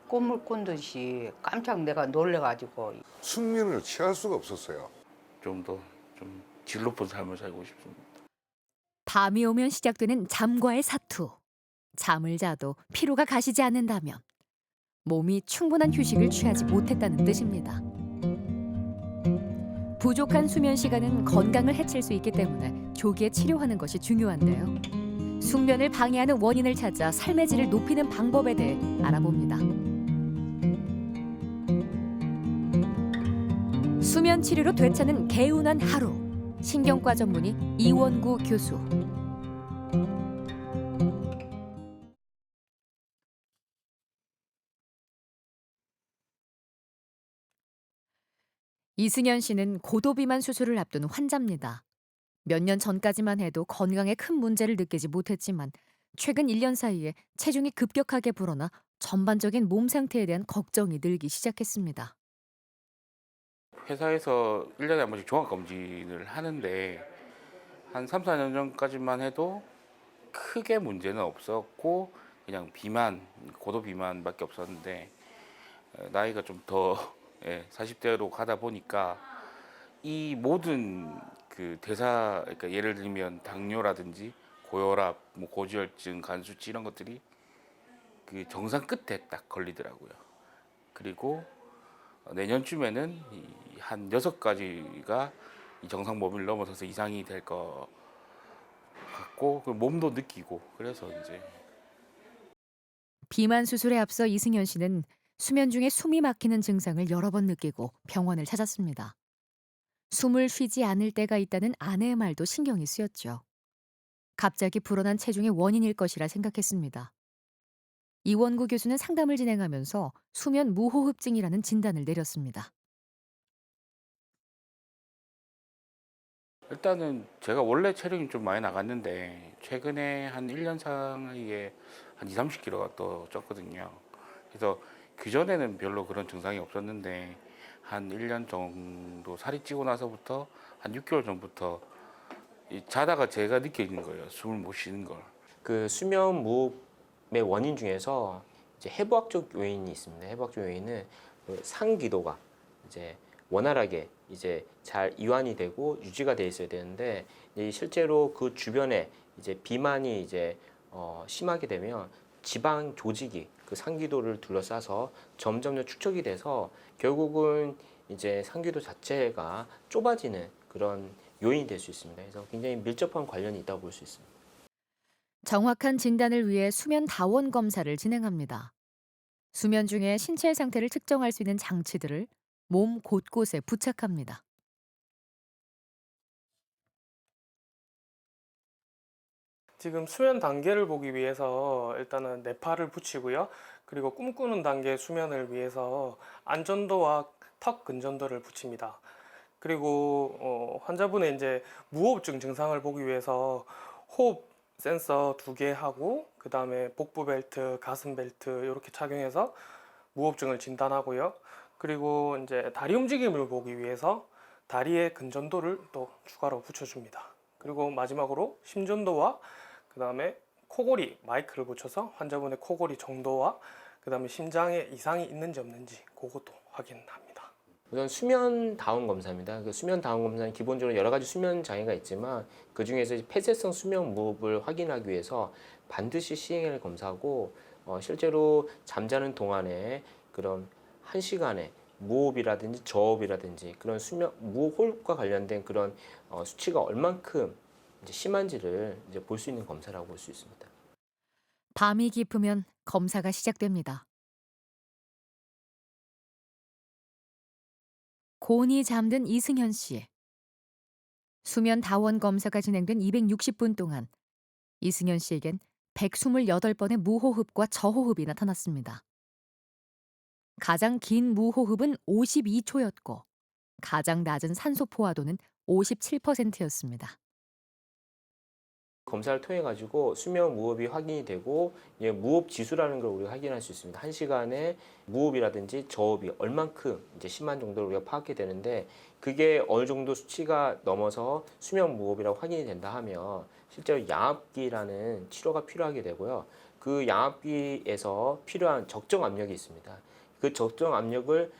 꿈을 꾼 듯이 깜짝 내가 놀래가지고 숙면을 취할 수가 없었어요. 좀 더 좀 질 높은 삶을 살고 싶습니다. 밤이 오면 시작되는 잠과의 사투. 잠을 자도 피로가 가시지 않는다면 몸이 충분한 휴식을 취하지 못했다는 뜻입니다. 부족한 수면 시간은 건강을 해칠 수 있기 때문에 조기에 치료하는 것이 중요한데요. 숙면을 방해하는 원인을 찾아 삶의 질을 높이는 방법에 대해 알아봅니다. 수면 치료로 되찾는 개운한 하루. 신경과 전문의 이원구 교수. 이승현 씨는 고도비만 수술을 앞둔 환자입니다. 몇 년 전까지만 해도 건강에 큰 문제를 느끼지 못했지만 최근 1년 사이에 체중이 급격하게 불어나 전반적인 몸 상태에 대한 걱정이 늘기 시작했습니다. 회사에서 1년에 한 번씩 종합검진을 하는데 한 3, 4년 전까지만 해도 크게 문제는 없었고 그냥 비만, 고도 비만밖에 없었는데 나이가 좀 더 40대로 가다 보니까 이 모든 그 그러니까 예를 들면 당뇨라든지 고혈압, 뭐 고지혈증, 간수치 이런 것들이 그 정상 끝에 딱 걸리더라고요. 그리고 내년쯤에는 한 6가지가 이 정상 범위를 넘어서서 이상이 될 것 같고 몸도 느끼고 그래서 이제 비만 수술에 앞서 이승현 씨는 수면 중에 숨이 막히는 증상을 여러 번 느끼고 병원을 찾았습니다. 숨을 쉬지 않을 때가 있다는 아내의 말도 신경이 쓰였죠. 갑자기 불어난 체중의 원인일 것이라 생각했습니다. 이원구 교수는 상담을 진행하면서 수면 무호흡증이라는 진단을 내렸습니다. 일단은 제가 원래 체력이 좀 많이 나갔는데 최근에 한 1년 사이에 한 2, 30kg가 또 쪘거든요. 그래서 그전에는 별로 그런 증상이 없었는데 한 1년 정도 살이 찌고 나서부터 한 6개월 전부터 자다가 제가 느껴지는 거예요. 숨을 못 쉬는 걸. 그 수면 무호흡의 원인 중에서 이제 해부학적 요인이 있습니다. 해부학적 요인은 그 상기도가 이제 원활하게 이제 잘 이완이 되고 유지가 돼 있어야 되는데 실제로 그 주변에 이제 비만이 이제 심하게 되면 지방 조직이 그 상기도를 둘러싸서 점점 축적이 돼서 결국은 이제 상기도 자체가 좁아지는 그런 요인이 될 수 있습니다. 그래서 굉장히 밀접한 관련이 있다고 볼 수 있습니다. 정확한 진단을 위해 수면 다원 검사를 진행합니다. 수면 중에 신체 상태를 측정할 수 있는 장치들을 몸 곳곳에 부착합니다. 지금 수면 단계를 보기 위해서 일단은 뇌파를 붙이고요. 그리고 꿈꾸는 단계 수면을 위해서 안전도와 턱 근전도를 붙입니다. 그리고 환자분의 이제 무호흡증 증상을 보기 위해서 호흡 센서 2개 하고 그 다음에 복부 벨트, 가슴 벨트 이렇게 착용해서 무호흡증을 진단하고요. 그리고 이제 다리 움직임을 보기 위해서 다리의 근전도를 또 추가로 붙여줍니다. 그리고 마지막으로 심전도와 그 다음에 코골이 마이크를 붙여서 환자분의 코골이 정도와 그 다음에 심장에 이상이 있는지 없는지 그것도 확인합니다. 우선 수면 다운 검사입니다. 그 수면 다운 검사는 기본적으로 여러 가지 수면 장애가 있지만 그 중에서 폐쇄성 수면 무호흡을 확인하기 위해서 반드시 시행할 검사고 실제로 잠자는 동안에 그런 1시간에 무호흡이라든지 저호흡이라든지 그런 수면 무호흡과 관련된 그런 수치가 얼만큼 이제 심한지를 이제 볼 수 있는 검사라고 볼 수 있습니다. 밤이 깊으면 검사가 시작됩니다. 곤히 잠든 이승현 씨. 수면 다원 검사가 진행된 260분 동안 이승현 씨에겐 128번의 무호흡과 저호흡이 나타났습니다. 가장 긴 무호흡은 52초였고 가장 낮은 산소 포화도는 57%였습니다. 검사를 통해 가지고 수면 무호흡이 확인이 되고 무호흡 지수라는 걸 우리가 확인할 수 있습니다. 1시간에 무호흡이라든지 저호흡이 얼만큼 이제 심한 정도를 우리가 파악해 되는데 그게 어느 정도 수치가 넘어서 수면 무호흡이라고 확인이 된다 하면 실제로 양압기라는 치료가 필요하게 되고요. 그 양압기에서 필요한 적정 압력이 있습니다. 그 적정 압력을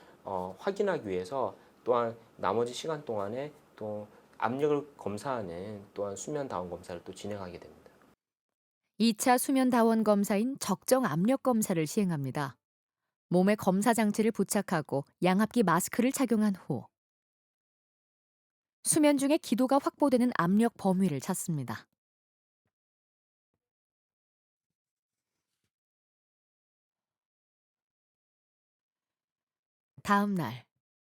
확인하기 위해서 또한 나머지 시간 동안에 또 압력을 검사하는 또한 수면 다원 검사를 또 진행하게 됩니다. 2차 수면 다원 검사인 적정 압력 검사를 시행합니다. 몸에 검사 장치를 부착하고 양압기 마스크를 착용한 후 수면 중에 기도가 확보되는 압력 범위를 찾습니다. 다음 날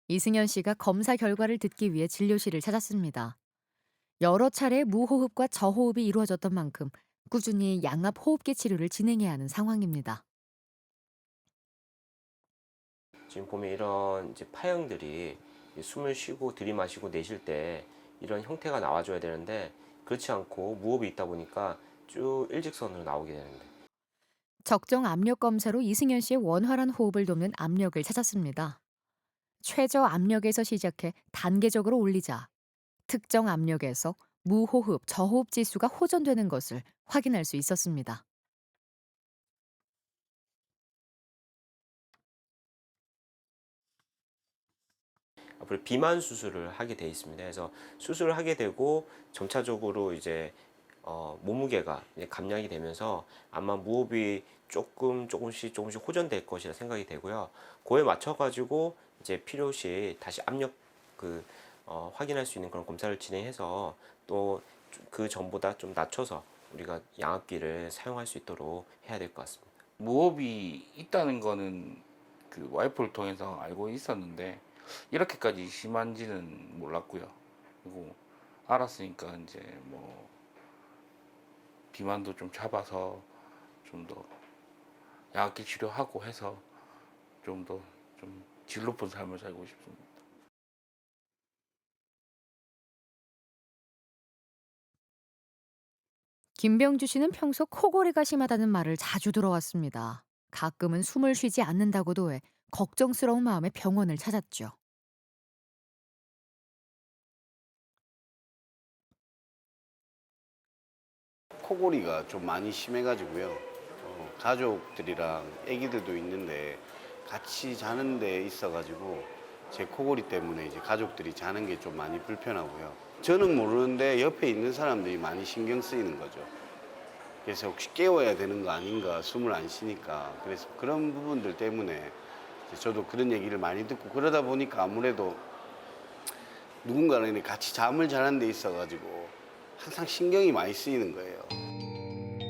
이승현 씨가 검사 결과를 듣기 위해 진료실을 찾았습니다. 여러 차례 무호흡과 저호흡이 이루어졌던 만큼 꾸준히 양압 호흡기 치료를 진행해야 하는 상황입니다. 지금 보면 이런 이제 파형들이 숨을 쉬고 들이마시고 내쉴 때 이런 형태가 나와줘야 되는데 그렇지 않고 무호흡이 있다 보니까 쭉 일직선으로 나오게 되는데 적정 압력 검사로 이승현 씨의 원활한 호흡을 돕는 압력을 찾았습니다. 최저 압력에서 시작해 단계적으로 올리자 특정 압력에서 무호흡, 저호흡 지수가 호전되는 것을 확인할 수 있었습니다. 앞으로 비만 수술을 하게 돼 있습니다. 그래서 수술을 하게 되고 점차적으로 이제 몸무게가 이제 감량이 되면서 아마 무호흡이 조금씩 호전될 것이라 생각이 되고요. 그에 맞춰 가지고 이제 필요시 다시 압력 확인할 수 있는 그런 검사를 진행해서 또 그 전보다 좀 낮춰서 우리가 양압기를 사용할 수 있도록 해야 될 것 같습니다. 무호흡이 있다는 거는 그 와이프를 통해서 알고 있었는데 이렇게까지 심한지는 몰랐고요. 그리고 알았으니까 이제 뭐 비만도 좀 잡아서 좀 더 양압기 치료하고 해서 좀 더 좀 질 높은 삶을 살고 싶습니다. 김병주 씨는 평소 코골이가 심하다는 말을 자주 들어왔습니다. 가끔은 숨을 쉬지 않는다고도 해 걱정스러운 마음에 병원을 찾았죠. 코골이가 좀 많이 심해가지고요. 가족들이랑 아기들도 있는데 같이 자는 데 있어가지고 제 코골이 때문에 이제 가족들이 자는 게 좀 많이 불편하고요. 저는 모르는데 옆에 있는 사람들이 많이 신경 쓰이는 거죠. 그래서 혹시 깨워야 되는 거 아닌가, 숨을 안 쉬니까. 그래서 그런 부분들 때문에 이제 저도 그런 얘기를 많이 듣고 그러다 보니까 아무래도 누군가는 같이 잠을 자는 데 있어가지고 항상 신경이 많이 쓰이는 거예요.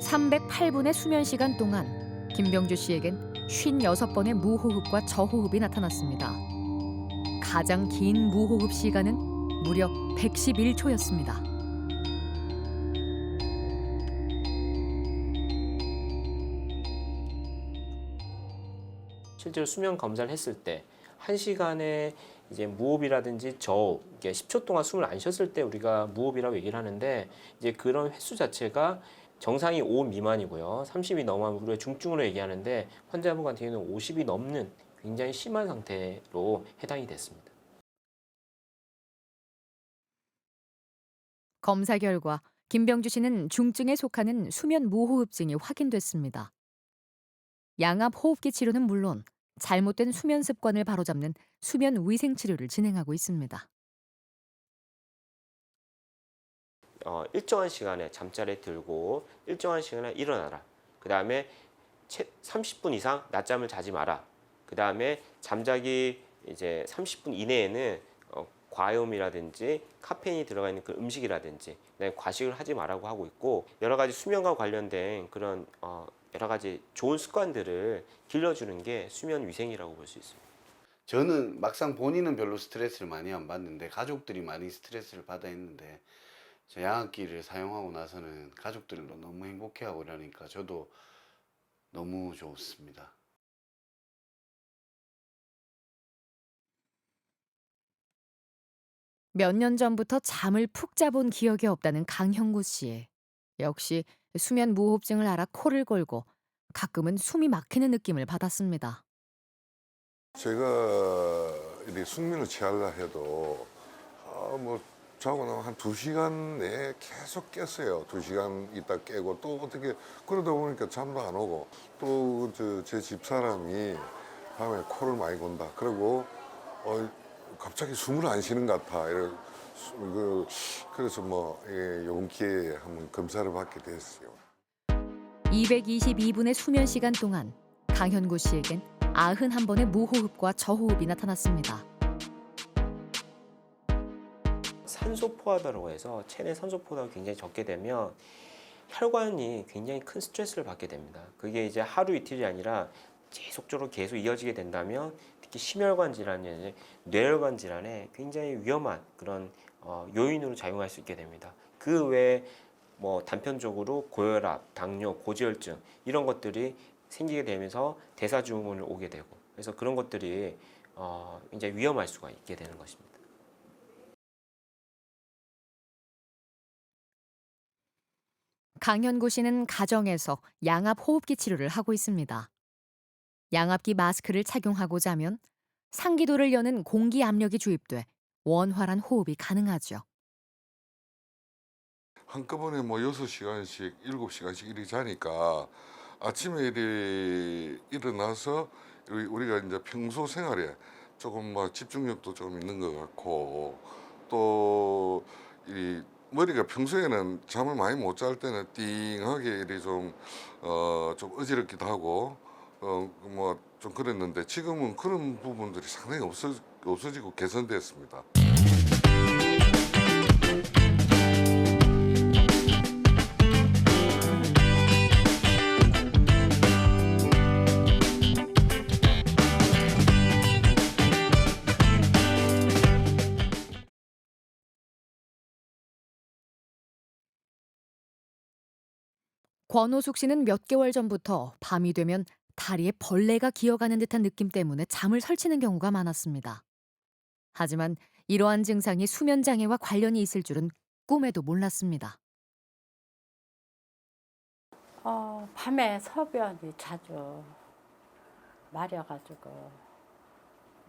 308분의 수면 시간 동안 김병주 씨에겐 56번의 무호흡과 저호흡이 나타났습니다. 가장 긴 무호흡 시간은 무려 111초였습니다. 실제로 수면 검사를 했을 때 1시간에 이제 무호흡이라든지 저호흡, 이게 10초 동안 숨을 안 쉬었을 때 우리가 무호흡이라고 얘기를 하는데 이제 그런 횟수 자체가 정상이 5 미만이고요. 30이 넘으면 우리가 중증으로 얘기하는데 환자분 같은 경우는 50이 넘는 굉장히 심한 상태로 해당이 됐습니다. 검사 결과 김병주 씨는 중증에 속하는 수면 무호흡증이 확인됐습니다. 양압 호흡기 치료는 물론 잘못된 수면 습관을 바로잡는 수면 위생 치료를 진행하고 있습니다. 일정한 시간에 잠자리에 들고 일정한 시간에 일어나라. 그 다음에 30분 이상 낮잠을 자지 마라. 그 다음에 잠자기 이제 30분 이내에는 과음이라든지 카페인이 들어가 있는 그 음식이라든지 과식을 하지 말라고 하고 있고 여러 가지 수면과 관련된 그런 여러 가지 좋은 습관들을 길러주는 게 수면 위생이라고 볼 수 있습니다. 저는 막상 본인은 별로 스트레스를 많이 안 받는데 가족들이 많이 스트레스를 받아 했는데 저 양압기를 사용하고 나서는 가족들도 너무 행복해하고 이러니까 저도 너무 좋습니다. 몇 년 전부터 잠을 푹 자본 기억이 없다는 강형구 씨. 역시 수면 무호흡증을 앓아 코를 골고 가끔은 숨이 막히는 느낌을 받았습니다. 제가 이렇게 숙면을 취하려 해도 뭐 자고 나면 한 2시간 내에 계속 깼어요. 2시간 있다 깨고 또 어떻게 그러다 보니까 잠도 안 오고 또 제 집사람이 밤에 코를 많이 곤다. 그리고 갑자기 숨을 안 쉬는 것 같아. 그래서 요번 기회에 한번 검사를 받게 됐어요. 222분의 수면 시간 동안 강현구 씨에겐 91번의 무호흡과 저호흡이 나타났습니다. 산소 포화도라고 해서 체내 산소 포화도가 굉장히 적게 되면 혈관이 굉장히 큰 스트레스를 받게 됩니다. 그게 이제 하루 이틀이 아니라 지속적으로 계속 이어지게 된다면 특히 심혈관 질환이 뇌혈관 질환에 굉장히 위험한 그런 요인으로 작용할 수 있게 됩니다. 그 외에 단편적으로 고혈압, 당뇨, 고지혈증 이런 것들이 생기게 되면서 대사증후군을 오게 되고 그래서 그런 것들이 굉장히 위험할 수가 있게 되는 것입니다. 강현구 씨는 가정에서 양압 호흡기 치료를 하고 있습니다. 양압기 마스크를 착용하고 자면 상기도를 여는 공기 압력이 주입돼 원활한 호흡이 가능하죠. 한꺼번에 6시간씩, 7시간씩 이렇게 자니까 아침에 이렇게 일어나서 우리가 이제 평소 생활에 조금 집중력도 좀 있는 것 같고 또 이 머리가 평소에는 잠을 많이 못 잘 때는 띵하게 이렇게 좀 어지럽기도 하고 좀 그랬는데 지금은 그런 부분들이 상당히 없어지고 개선됐습니다. 권호숙 씨는 몇 개월 전부터 밤이 되면 다리에 벌레가 기어가는 듯한 느낌 때문에 잠을 설치는 경우가 많았습니다. 하지만 이러한 증상이 수면 장애와 관련이 있을 줄은 꿈에도 몰랐습니다. 밤에 소변이 자주 마려가지고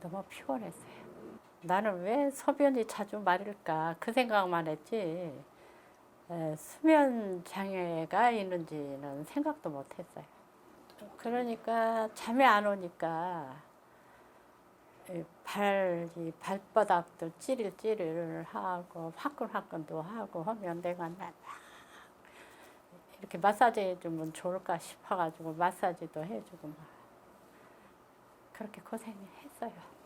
너무 피곤했어요. 나는 왜 소변이 자주 마릴까 그 생각만 했지 수면 장애가 있는지는 생각도 못했어요. 그러니까 잠이 안 오니까 발바닥도 찌릿찌릿 하고 화끈화끈도 하고 하면 내가 막 이렇게 마사지 해주면 좋을까 싶어가지고 마사지도 해주고 막 그렇게 고생했어요.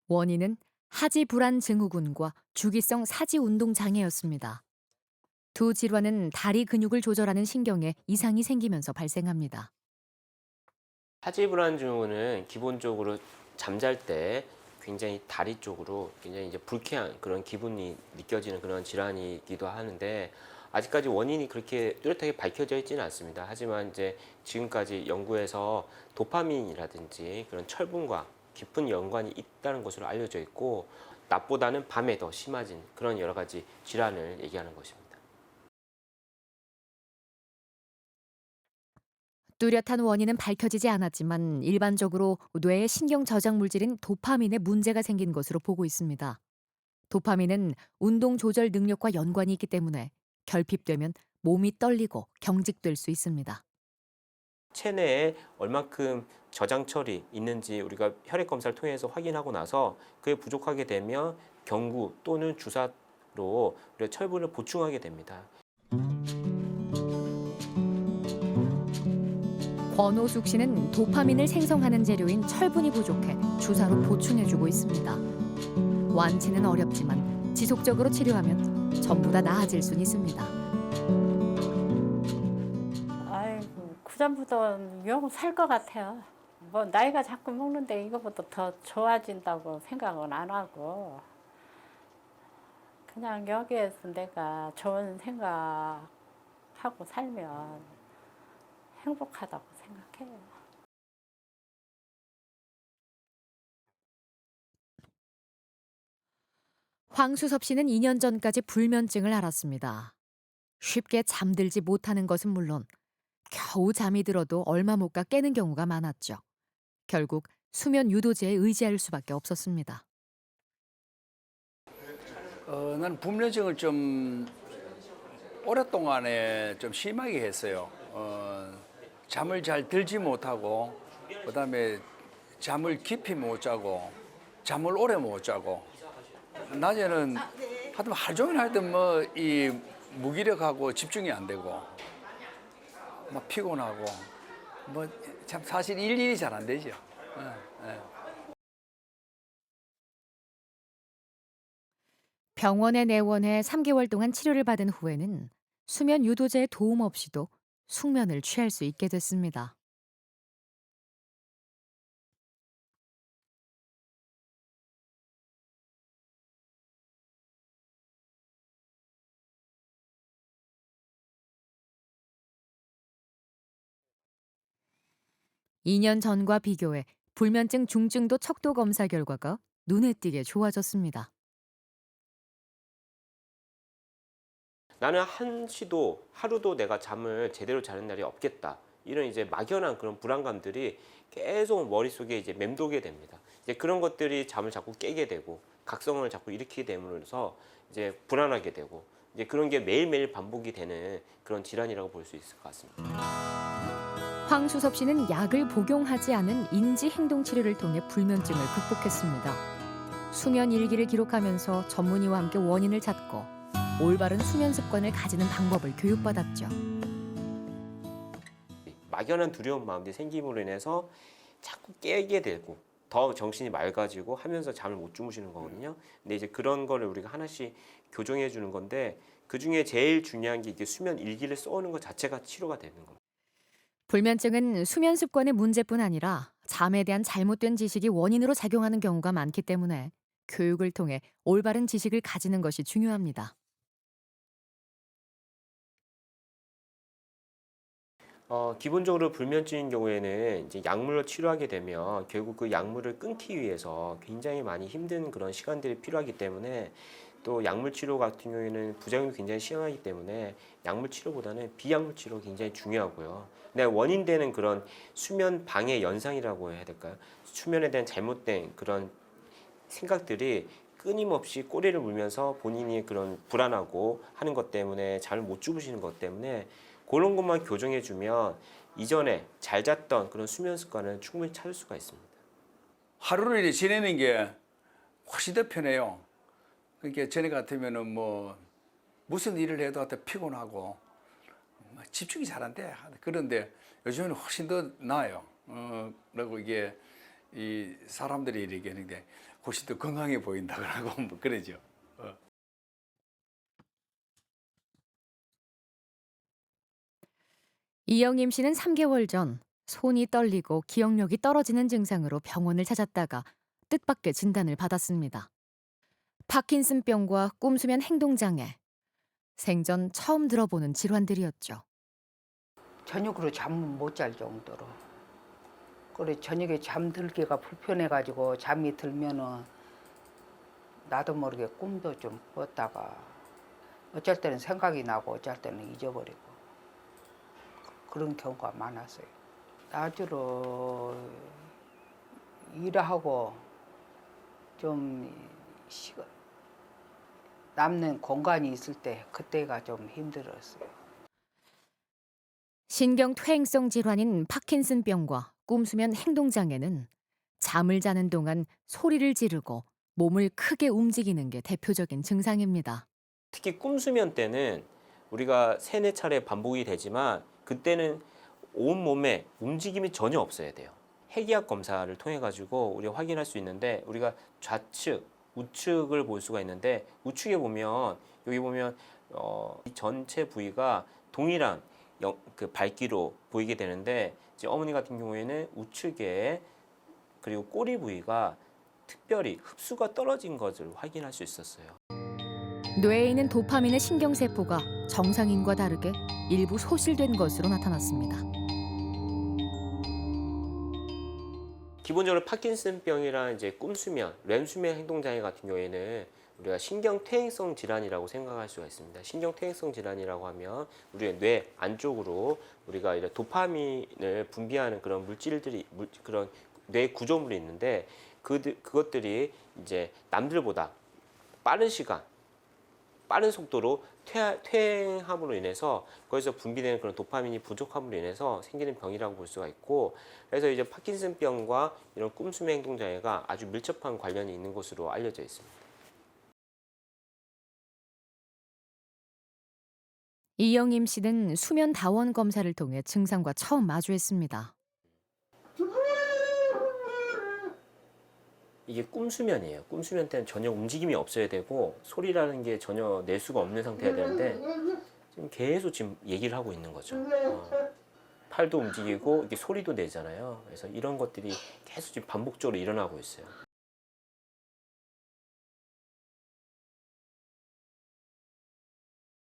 원인은 하지 불안 증후군과 주기성 사지 운동 장애였습니다. 두 질환은 다리 근육을 조절하는 신경에 이상이 생기면서 발생합니다. 하지불안 증후군은 기본적으로 잠잘 때 굉장히 다리 쪽으로 굉장히 이제 불쾌한 그런 기분이 느껴지는 그런 질환이기도 하는데 아직까지 원인이 그렇게 뚜렷하게 밝혀져 있지는 않습니다. 하지만 이제 지금까지 연구에서 도파민이라든지 그런 철분과 깊은 연관이 있다는 것으로 알려져 있고 낮보다는 밤에 더 심해진 그런 여러 가지 질환을 얘기하는 것입니다. 뚜렷한 원인은 밝혀지지 않았지만 일반적으로 뇌의 신경 저장 물질인 도파민에 문제가 생긴 것으로 보고 있습니다. 도파민은 운동 조절 능력과 연관이 있기 때문에 결핍되면 몸이 떨리고 경직될 수 있습니다. 체내에 얼만큼 저장철이 있는지 우리가 혈액 검사를 통해서 확인하고 나서 그게 부족하게 되면 경구 또는 주사로 우리가 철분을 보충하게 됩니다. 권호숙 씨는 도파민을 생성하는 재료인 철분이 부족해 주사로 보충해주고 있습니다. 완치는 어렵지만 지속적으로 치료하면 전부 다 나아질 수는 있습니다. 아이고 그전부터 영 살 것 같아요. 뭐 나이가 자꾸 먹는데 이거보다 더 좋아진다고 생각은 안 하고 그냥 여기에서 내가 좋은 생각하고 살면 행복하다고 생각해요. 황수섭 씨는 2년 전까지 불면증을 앓았습니다. 쉽게 잠들지 못하는 것은 물론 겨우 잠이 들어도 얼마 못 가 깨는 경우가 많았죠. 결국 수면 유도제에 의지할 수밖에 없었습니다. 나는 불면증을 좀 오랫동안에 좀 심하게 했어요. 잠을 잘 들지 못하고, 그다음에 잠을 깊이 못 자고, 잠을 오래 못 자고, 낮에는 하여튼 하루 종일 하여튼 뭐 이 무기력하고 집중이 안 되고, 막 피곤하고, 뭐 참 사실 일일이 잘 안 되죠. 병원에 내원해 3개월 동안 치료를 받은 후에는 수면 유도제의 도움 없이도 숙면을 취할 수 있게 됐습니다. (2년) 전과 비교해 불면증 중증도 척도 검사 결과가 눈에 띄게 좋아졌습니다. 나는 한시도 하루도 내가 잠을 제대로 자는 날이 없겠다. 이런 이제 막연한 그런 불안감들이 계속 머릿속에 이제 맴돌게 됩니다. 이제 그런 것들이 잠을 자꾸 깨게 되고 각성을 자꾸 일으키게 됨으로써 이제 불안하게 되고 이제 그런 게 매일매일 반복이 되는 그런 질환이라고 볼 수 있을 것 같습니다. 황수섭 씨는 약을 복용하지 않은 인지 행동 치료를 통해 불면증을 극복했습니다. 수면 일기를 기록하면서 전문의와 함께 원인을 찾고 올바른 수면 습관을 가지는 방법을 교육받았죠. 막연한 두려운 마음들이 생김으로 인해서 자꾸 깨게 되고 더 정신이 맑아지고 하면서 잠을 못 주무시는 거거든요. 근데 이제 그런 거를 우리가 하나씩 교정해 주는 건데 그중에 제일 중요한 게 이게 수면 일기를 써오는 것 자체가 치료가 되는 겁니다. 불면증은 수면 습관의 문제뿐 아니라 잠에 대한 잘못된 지식이 원인으로 작용하는 경우가 많기 때문에 교육을 통해 올바른 지식을 가지는 것이 중요합니다. 기본적으로 불면증인 경우에는 이제 약물로 치료하게 되면 결국 그 약물을 끊기 위해서 굉장히 많이 힘든 그런 시간들이 필요하기 때문에 또 약물 치료 같은 경우에는 부작용이 굉장히 심하기 때문에 약물 치료보다는 비약물 치료가 굉장히 중요하고요. 근데 원인되는 그런 수면 방해 현상이라고 해야 될까요? 수면에 대한 잘못된 그런 생각들이 끊임없이 꼬리를 물면서 본인이 그런 불안하고 하는 것 때문에 잠을 못 주무시는 것 때문에 그런 것만 교정해주면 이전에 잘 잤던 그런 수면 습관을 충분히 찾을 수가 있습니다. 하루를 이렇게 지내는 게 훨씬 더 편해요. 그러니까 전에 같으면은 뭐 무슨 일을 해도 하여튼 피곤하고 집중이 잘 안 돼. 그런데 요즘에는 훨씬 더 나아요. 그리고 이게 이 사람들이 얘기하는데 훨씬 더 건강해 보인다 그러고 뭐 그러죠. 이영임 씨는 3개월 전 손이 떨리고 기억력이 떨어지는 증상으로 병원을 찾았다가 뜻밖의 진단을 받았습니다. 파킨슨병과 꿈수면 행동장애, 생전 처음 들어보는 질환들이었죠. 저녁으로 잠 못 잘 정도로. 그래 저녁에 잠들기가 불편해가지고 잠이 들면은 나도 모르게 꿈도 좀 꿨다가 어쩔 때는 생각이 나고 어쩔 때는 잊어버리고 그런 경우가 많았어요. 낮으로 일하고 좀 남는 공간이 있을 때 그때가 좀 힘들었어요. 신경퇴행성 질환인 파킨슨병과 꿈수면 행동장애는 잠을 자는 동안 소리를 지르고 몸을 크게 움직이는 게 대표적인 증상입니다. 특히 꿈수면 때는 우리가 3-4차례 반복이 되지만 그때는 온몸에 움직임이 전혀 없어야 돼요. 핵의학 검사를 통해 가지고 우리가 확인할 수 있는데 우리가 좌측, 우측을 볼 수가 있는데 우측에 보면 여기 보면 이 전체 부위가 동일한 그 밝기로 보이게 되는데 이제 어머니 같은 경우에는 우측에 그리고 꼬리 부위가 특별히 흡수가 떨어진 것을 확인할 수 있었어요. 뇌에 있는 도파민의 신경세포가 정상인과 다르게 일부 소실된 것으로 나타났습니다. 기본적으로 파킨슨병이랑 이제 꿈수면, 렘수면 행동장애 같은 경우에는 우리가 신경퇴행성 질환이라고 생각할 수가 있습니다. 신경퇴행성 질환이라고 하면 우리의 뇌 안쪽으로 우리가 이런 도파민을 분비하는 그런 물질들이 그런 뇌 구조물이 있는데 그것들이 이제 남들보다 빠른 시간, 빠른 속도로 퇴행함으로 인해서 거기서 분비되는 그런 도파민이 부족함으로 인해서 생기는 병이라고 볼 수가 있고, 그래서 이제 파킨슨병과 이런 꿈수면 행동장애가 아주 밀접한 관련이 있는 것으로 알려져 있습니다. 이영임 씨는 수면 다원 검사를 통해 증상과 처음 마주했습니다. 이게 꿈수면이에요. 꿈수면 때는 전혀 움직임이 없어야 되고 소리라는 게 전혀 낼 수가 없는 상태여야 되는데 지금 계속 지금 얘기를 하고 있는 거죠. 팔도 움직이고 이게 소리도 내잖아요. 그래서 이런 것들이 계속 지금 반복적으로 일어나고 있어요.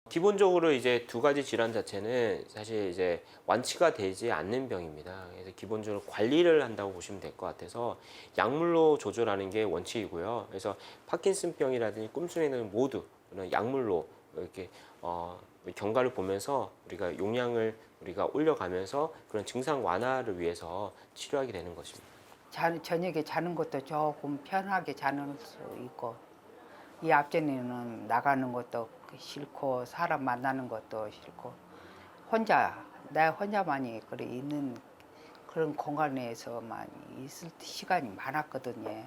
기본적으로 이제 두 가지 질환 자체는 사실 이제 완치가 되지 않는 병입니다. 그래서 기본적으로 관리를 한다고 보시면 될 것 같아서 약물로 조절하는 게 원칙이고요. 그래서 파킨슨병이라든지 꿈수면은 모두 그런 약물로 이렇게 경과를 보면서 우리가 용량을 우리가 올려가면서 그런 증상 완화를 위해서 치료하게 되는 것입니다. 저녁에 자는 것도 조금 편하게 자는 수 있고, 이 앞전에는 나가는 것도 싫고 사람 만나는 것도 싫고 나 혼자만이 그래 있는 그런 공간에서만 있을 시간이 많았거든요.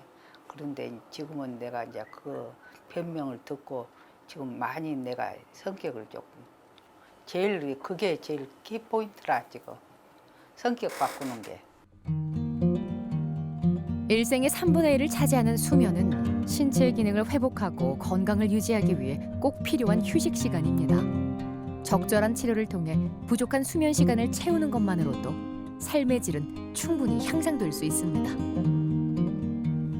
그런데 지금은 내가 이제 그 변명을 듣고 지금 많이 내가 성격을 조금 그게 제일 키포인트라 지금 성격 바꾸는 게. 일생의 3분의 1을 차지하는 수면은 신체 기능을 회복하고 건강을 유지하기 위해 꼭 필요한 휴식 시간입니다. 적절한 치료를 통해 부족한 수면 시간을 채우는 것만으로도 삶의 질은 충분히 향상될 수 있습니다.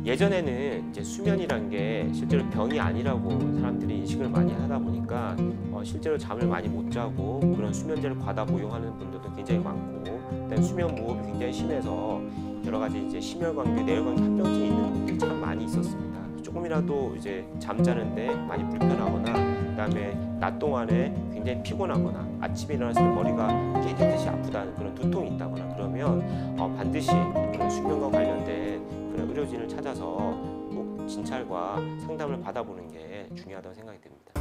예전에는 이제 수면이란 게 실제로 병이 아니라고 사람들이 인식을 많이 하다 보니까 실제로 잠을 많이 못 자고 그런 수면제를 과다 복용하는 분들도 굉장히 많고, 그다음에 수면 무호흡이 굉장히 심해서 여러 가지 이제 심혈관계, 내혈관계 합병증이 있는 분들이 참 많이 있었습니다. 조금이라도 이제 잠자는데 많이 불편하거나, 그다음에 낮 동안에 굉장히 피곤하거나, 아침에 일어났을 때 머리가 깨지듯이 아프다는 그런 두통이 있다거나 그러면 반드시 그런 수면과 관련된 그런 의료진을 찾아서 꼭 진찰과 상담을 받아보는 게 중요하다고 생각이 듭니다.